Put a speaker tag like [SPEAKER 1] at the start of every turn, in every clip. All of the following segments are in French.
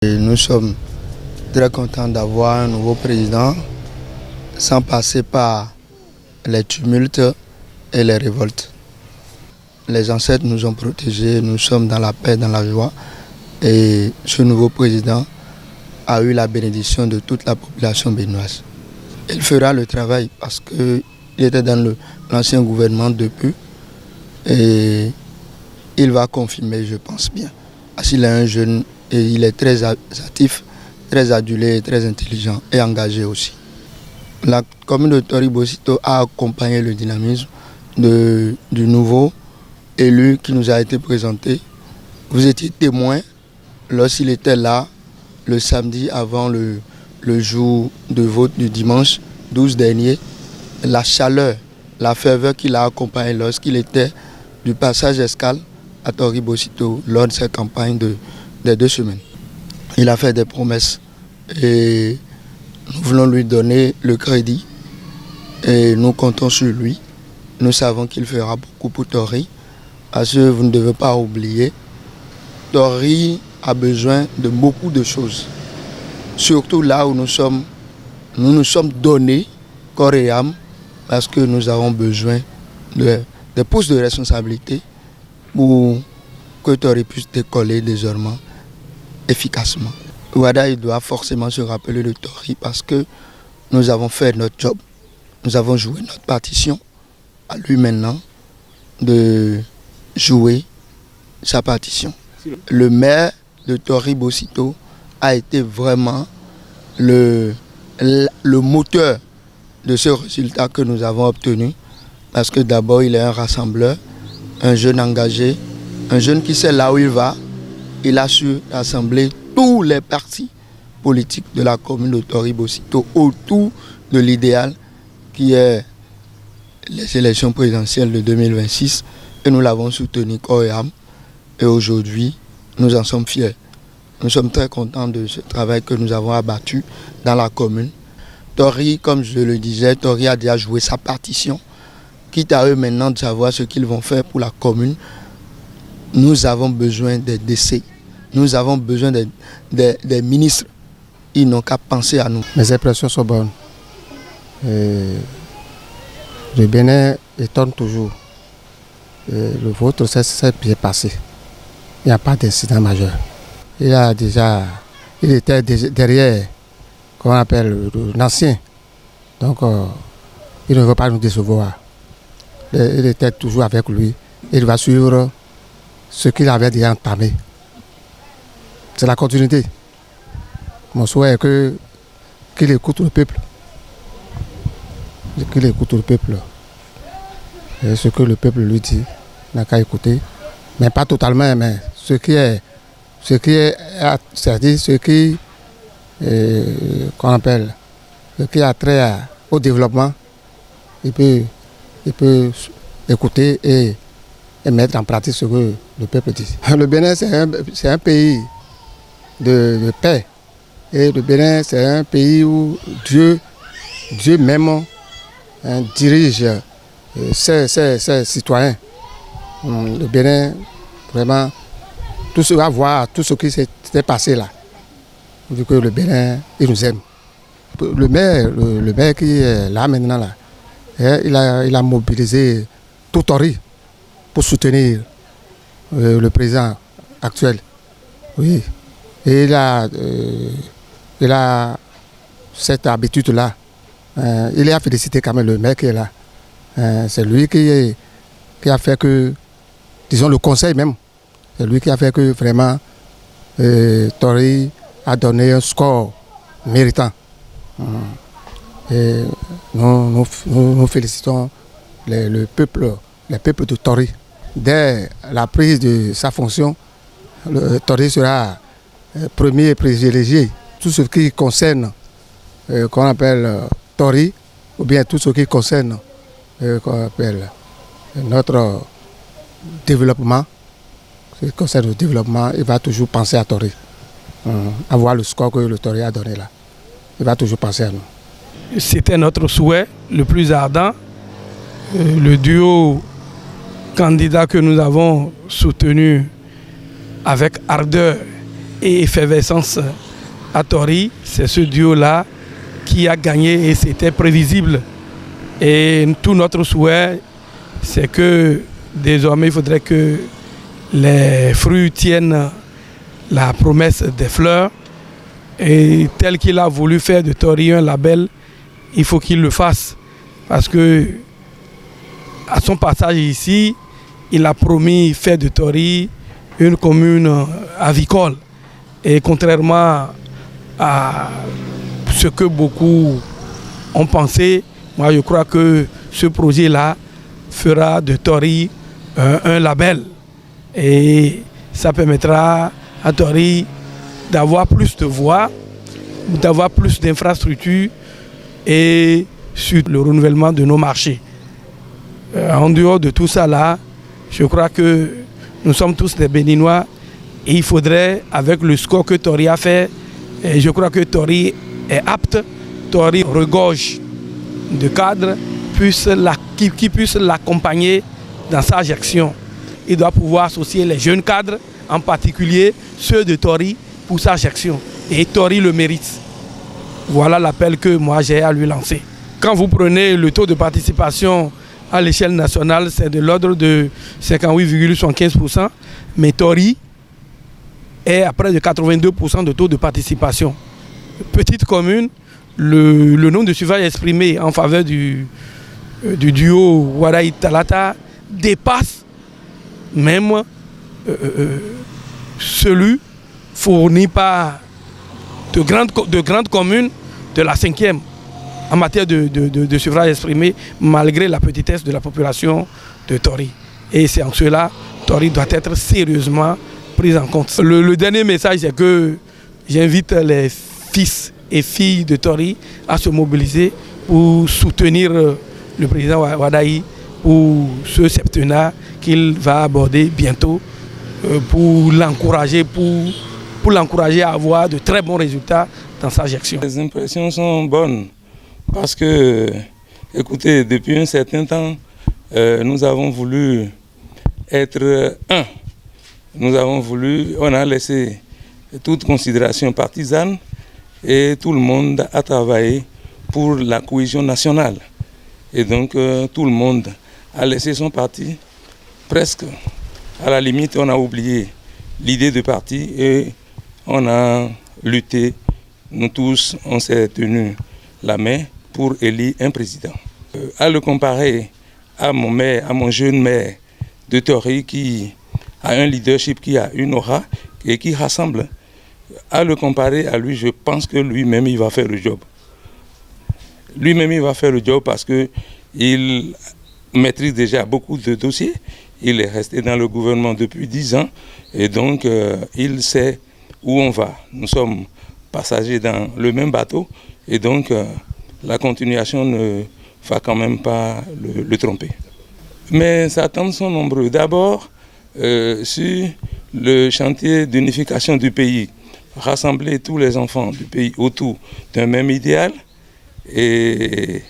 [SPEAKER 1] Et nous sommes très contents d'avoir un nouveau président sans passer par les tumultes et les révoltes. Les ancêtres nous ont protégés, nous sommes dans la paix, dans la joie. Et ce nouveau président a eu la bénédiction de toute la population béninoise. Il fera le travail parce qu'il était dans l'ancien gouvernement depuis et il va confirmer, je pense bien. Parce qu'il est un jeune et il est très actif, très adulé, très intelligent et engagé aussi. La commune de Tori-Bosito a accompagné le dynamisme du nouveau élu qui nous a été présenté. Vous étiez témoin lorsqu'il était là le samedi avant le jour de vote du dimanche 12 dernier. La chaleur, la ferveur qu'il a accompagné lorsqu'il était du passage escale à Tori-Bosito lors de cette campagne des 2 semaines. Il a fait des promesses et nous voulons lui donner le crédit et nous comptons sur lui. Nous savons qu'il fera beaucoup pour Tori. Parce que vous ne devez pas oublier, Tori a besoin de beaucoup de choses. Surtout là où nous nous sommes donnés corps et âme parce que nous avons besoin de postes de responsabilité pour que Tori puisse décoller désormais efficacement. Ouada, il doit forcément se rappeler de Tori parce que nous avons fait notre job. Nous avons joué notre partition. À lui maintenant de jouer sa partition. Le maire de Tori-Bosito a été vraiment le moteur de ce résultat que nous avons obtenu parce que d'abord il est un rassembleur, un jeune engagé, un jeune qui sait là où il va. Il a su rassembler tous les partis politiques de la commune de Tori-Bosito autour de l'idéal qui est les élections présidentielles de 2026 et nous l'avons soutenu corps et âme et aujourd'hui nous en sommes fiers. Nous sommes très contents de ce travail que nous avons abattu dans la commune. Tori, comme je le disais, Tori a déjà joué sa partition. Quitte à eux maintenant de savoir ce qu'ils vont faire pour la commune, nous avons besoin des décès. Nous avons besoin des ministres. Ils n'ont qu'à penser à nous.
[SPEAKER 2] Mes impressions sont bonnes. Le Bénin étonne toujours. Le vôtre s'est bien passé. Il n'y a pas d'incident majeur. Il était derrière, qu'on appelle l'ancien. Donc, il ne veut pas nous décevoir. Il était toujours avec lui. Il va suivre ce qu'il avait déjà entamé. C'est la continuité. Mon souhait est qu'il écoute le peuple. Qu'il écoute le peuple. Et ce que le peuple lui dit, n'a qu'à écouter. Mais pas totalement, mais ce qui a trait au développement, il peut écouter et mettre en pratique ce que le peuple dit. Le Bénin, c'est un pays de paix. Et le Bénin, c'est un pays où Dieu même dirige ses citoyens. Le Bénin, vraiment, tout ce va voir, tout ce qui s'est passé là. Vu que le Bénin, il nous aime. Le maire qui est là maintenant, là, il a mobilisé tout Tori pour soutenir le président actuel. Oui. Et il a cette habitude-là. Il a félicité quand même le maire qui est là. C'est lui qui a fait que, disons le conseil même, c'est lui qui a fait que vraiment Tori a donné un score méritant. Et nous félicitons les peuples de Tori. Dès la prise de sa fonction, Tori sera premier privilégié. Tout ce qui concerne qu'on appelle Tori, ou bien tout ce qui concerne qu'on appelle notre développement, ce qui concerne le développement, il va toujours penser à Tori. Avoir le score que le Tori a donné là. Il va toujours penser à nous.
[SPEAKER 3] C'était notre souhait le plus ardent. Le duo candidat que nous avons soutenu avec ardeur et effervescence à Tori. C'est ce duo-là qui a gagné et c'était prévisible. Et tout notre souhait, c'est que désormais, il faudrait que les fruits tiennent la promesse des fleurs. Et tel qu'il a voulu faire de Tori un label, il faut qu'il le fasse. Parce que à son passage ici, il a promis faire de Tori une commune avicole. Et contrairement à ce que beaucoup ont pensé, moi je crois que ce projet-là fera de Tori un label. Et ça permettra à Tori d'avoir plus de voix, d'avoir plus d'infrastructures et sur le renouvellement de nos marchés. En dehors de tout ça là, je crois que nous sommes tous des Béninois et il faudrait, avec le score que Tori a fait, et je crois que Tori est apte, Tori regorge de cadres qui puissent l'accompagner dans sa gestion. Il doit pouvoir associer les jeunes cadres, en particulier ceux de Tori, pour sa gestion. Et Tori le mérite. Voilà l'appel que moi j'ai à lui lancer. Quand vous prenez le taux de participation à l'échelle nationale, c'est de l'ordre de 58,75%, mais Tori est à près de 82% de taux de participation. Petite commune, le nombre de suffrages exprimés en faveur du duo Wadaï Talata dépasse même celui fourni par de grandes communes de la 5e en matière de suffrage exprimé, malgré la petitesse de la population de Tori. Et c'est en cela Tori doit être sérieusement prise en compte. Le dernier message, c'est que j'invite les fils et filles de Tori à se mobiliser pour soutenir le président Wadaï pour ce septennat qu'il va aborder bientôt, pour l'encourager à avoir de très bons résultats dans sa gestion.
[SPEAKER 4] Les impressions sont bonnes parce que, écoutez, depuis un certain temps, nous avons voulu être un. On a laissé toute considération partisane et tout le monde a travaillé pour la cohésion nationale. Et donc tout le monde a laissé son parti. Presque, à la limite, on a oublié l'idée de parti et on a lutté. Nous tous, on s'est tenus la main pour élire un président. À le comparer à mon jeune maire de Tori qui a un leadership, qui a une aura et qui rassemble, à le comparer à lui, je pense que lui-même, il va faire le job. Lui-même, il va faire le job parce qu'il maîtrise déjà beaucoup de dossiers. Il est resté dans le gouvernement depuis 10 ans et donc il sait où on va. Nous sommes passagers dans le même bateau et donc la continuation ne va quand même pas le tromper. Mais ses attentes sont nombreux. D'abord, sur le chantier d'unification du pays, rassembler tous les enfants du pays autour d'un même idéal et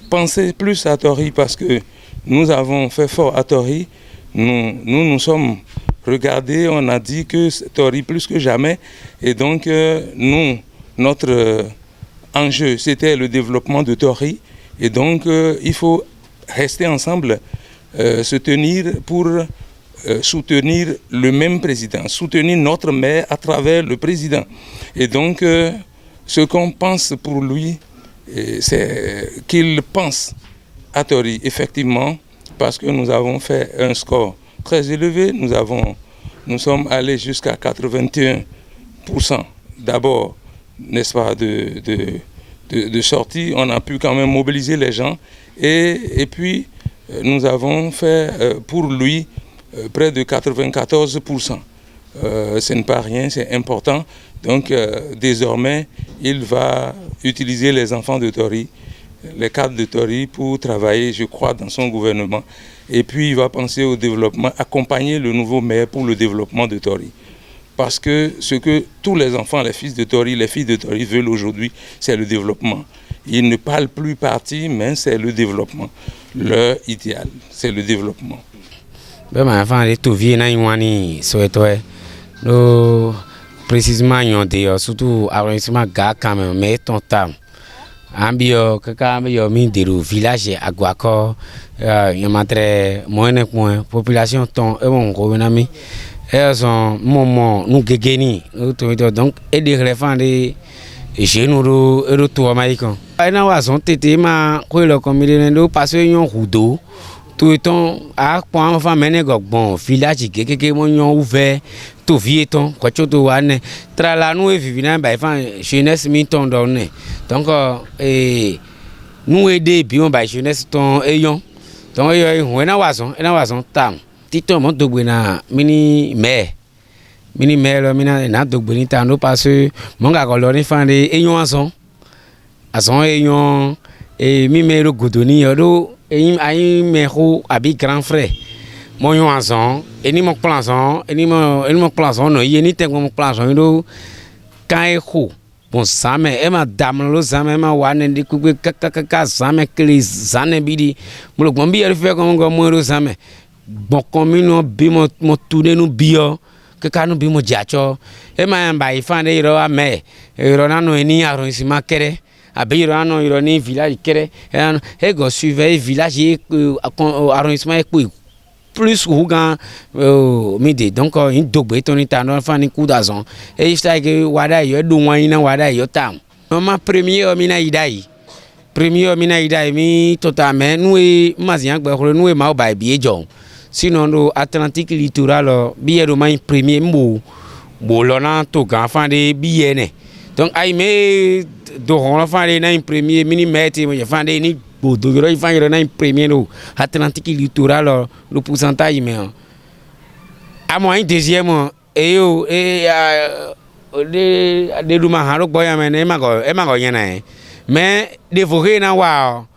[SPEAKER 4] penser plus à Tori parce que nous avons fait fort à Tori. Nous sommes regardés, on a dit que Tori plus que jamais. Et donc, notre enjeu, c'était le développement de Tori. Et donc, il faut rester ensemble, se tenir pour soutenir le même président, soutenir notre maire à travers le président. Et donc, ce qu'on pense pour lui, c'est qu'il pense à Tori, effectivement, parce que nous avons fait un score très élevé. Nous sommes allés jusqu'à 81% d'abord, n'est-ce pas, de sortie. On a pu quand même mobiliser les gens. Et puis, nous avons fait pour lui près de 94%. Ce n'est pas rien, c'est important. Donc, désormais, il va utiliser les enfants de Tori, les cadres de Tori pour travailler, je crois, dans son gouvernement. Et puis, il va penser au développement, accompagner le nouveau maire pour le développement de Tori. Parce que ce que tous les enfants, les fils de Tori, les filles de Tori veulent aujourd'hui, c'est le développement. Ils ne parlent plus parti, mais c'est le développement. Leur idéal, c'est le développement.
[SPEAKER 5] précisément surtout arrondissement Ga quand même, mais ton tam. Ambio kakambio min diru village Aguako yamatre moyen point population ton e bon ko benami e son moment nous gegeni donc et des refans de genuro e do to maïkon na wa son tete ma ko le communauté do passer yon rudo tout temps à point enfin mener bon village keke mon yon ouvert tout vieton quoi to wane tra la nous e vivina ba fan jeunesse mi ton donné donc nous aider bien ba jeunesse ton eyon donc yo na wason tam tito mon dogbena mini maire lo mina na dogbeni ta no parce mon ga ko lo ni fan de eyon ason eyon et mi me lo godoni yo ayi mero abi grand frère mon yon ason eni mon planson no yeni te mon planson do kan e ko bon zame e ma dam lo zame ma wane di ku ka zame kli zane bidi mo gbon bi fe ko ngo mo ro zame bon commune bi mo tourner no bio ka no bi mo jacho e ma ba ifande ro ame ro na no eni arrondissement kere abi ro no ro ni village kere e go suivre village arrondissement plus ougan midi donc in dogbe toni tano fani kudazon e sta ke wada yo do wana wada yo tam ma premier mina idai mi totalement nous mazian gbe ko nous ma ba bi ejo sinon do Atlantique littoral bi e do ma premier mo lona to gan fan de bi ne donc ay me do ron fan de na premier millimètre mo fan de ni bodo il va na premier no Atlantique littoral le pourcentage mais à moi deuxième et yo de duma haro boya mais e ma go yana mais de vorer na wa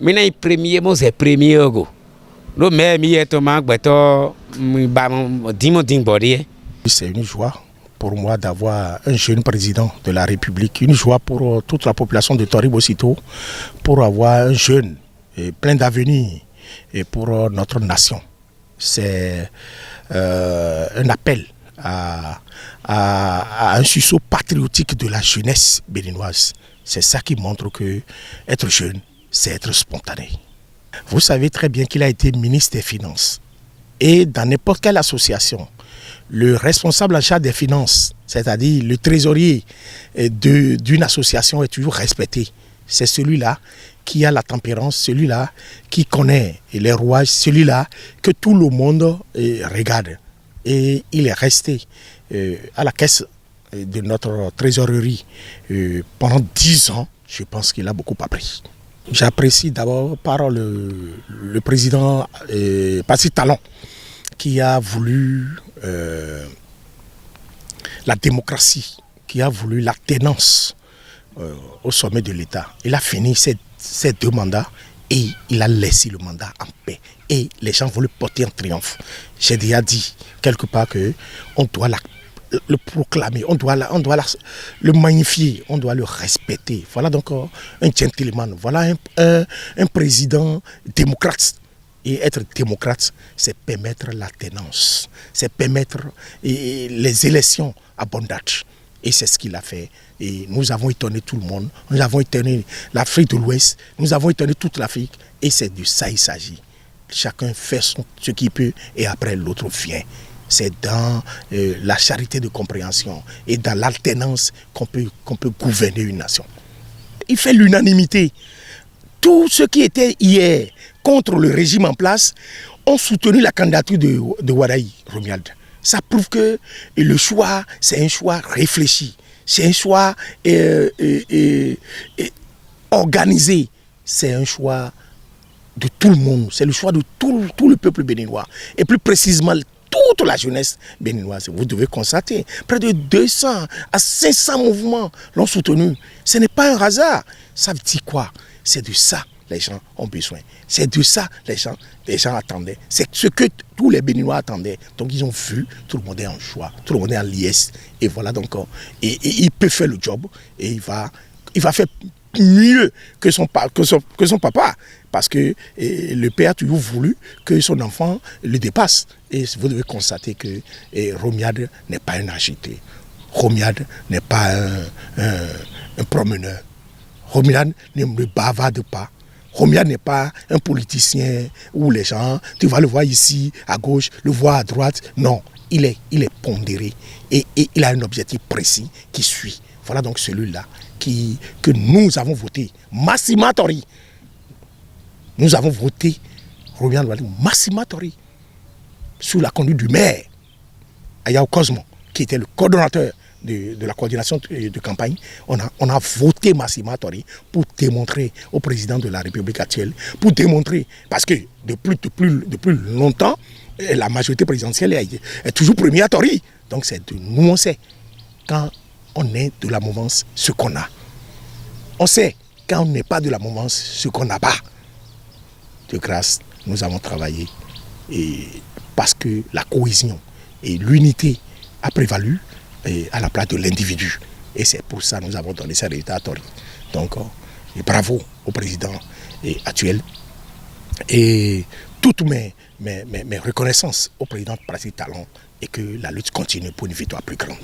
[SPEAKER 5] mi na premier mo c'est premier go no mais mi eto ma gbeto ba dimo ding body.
[SPEAKER 6] C'est une joie pour moi d'avoir un jeune président de la République, une joie pour toute la population de Tori-Bosito, pour avoir un jeune et plein d'avenir et pour notre nation. C'est un appel à un sursaut patriotique de la jeunesse béninoise. C'est ça qui montre que être jeune, c'est être spontané. Vous savez très bien qu'il a été ministre des Finances. Et dans n'importe quelle association, le responsable en charge des finances, c'est-à-dire le trésorier d'une association est toujours respecté. C'est celui-là qui a la tempérance, celui-là qui connaît les rouages, celui-là que tout le monde regarde. Et il est resté à la caisse de notre trésorerie pendant 10 ans. Je pense qu'il a beaucoup appris. J'apprécie d'abord par le président Patrice Talon qui a voulu la démocratie, qui a voulu la ténance au sommet de l'État. Il a fini ses 2 mandats et il a laissé le mandat en paix. Et les gens vont le porter en triomphe. J'ai déjà dit quelque part qu'on doit le proclamer, on doit le magnifier, on doit le respecter. Voilà donc un gentleman, voilà un président démocrate. Et être démocrate, c'est permettre la ténance, c'est permettre les élections abondantes. Et c'est ce qu'il a fait. Et nous avons étonné tout le monde, nous avons étonné l'Afrique de l'Ouest, nous avons étonné toute l'Afrique. Et c'est de ça il s'agit. Chacun fait ce qu'il peut et après l'autre vient. C'est dans la charité de compréhension et dans l'alternance qu'on peut gouverner une nation. Il fait l'unanimité. Tous ceux qui étaient hier contre le régime en place ont soutenu la candidature de Wadaï Romuald. Ça prouve que le choix, c'est un choix réfléchi. C'est un choix organisé. C'est un choix de tout le monde. C'est le choix de tout le peuple béninois. Et plus précisément, toute la jeunesse béninoise. Vous devez constater, près de 200 à 500 mouvements l'ont soutenu. Ce n'est pas un hasard. Ça veut dire quoi? C'est de ça les gens ont besoin. C'est de ça les gens attendaient. C'est ce que tous les Béninois attendaient. Donc ils ont vu, tout le monde est en choix, tout le monde est en liesse. Et voilà donc, et il peut faire le job et il va faire mieux que son papa. Parce que le père a toujours voulu que son enfant le dépasse. Et vous devez constater que Romuald n'est pas un agité. Romiade n'est pas un promeneur. Romiade ne bavarde pas. Romiade n'est pas un politicien où les gens, tu vas le voir ici à gauche, le voir à droite. Non, il est pondéré et il a un objectif précis qui suit. Voilà donc celui-là que nous avons voté. Massima Tori. Nous avons voté Romiade Massima Tori sous la conduite du maire Ayao Cosmo, qui était le coordonnateur de la coordination de campagne. On a voté Massima Tori pour démontrer au président de la République actuelle, pour démontrer, parce que depuis longtemps, la majorité présidentielle est toujours premier à Tori. Donc c'est de nous, on sait quand on est de la mouvance ce qu'on a. On sait quand on n'est pas de la mouvance ce qu'on n'a pas. De grâce, nous avons travaillé et parce que la cohésion et l'unité a prévalu à la place de l'individu. Et c'est pour ça que nous avons donné ces résultats à Tori. Donc, et bravo au président actuel. Et toutes mes reconnaissances au président Pratique Talon et que la lutte continue pour une victoire plus grande.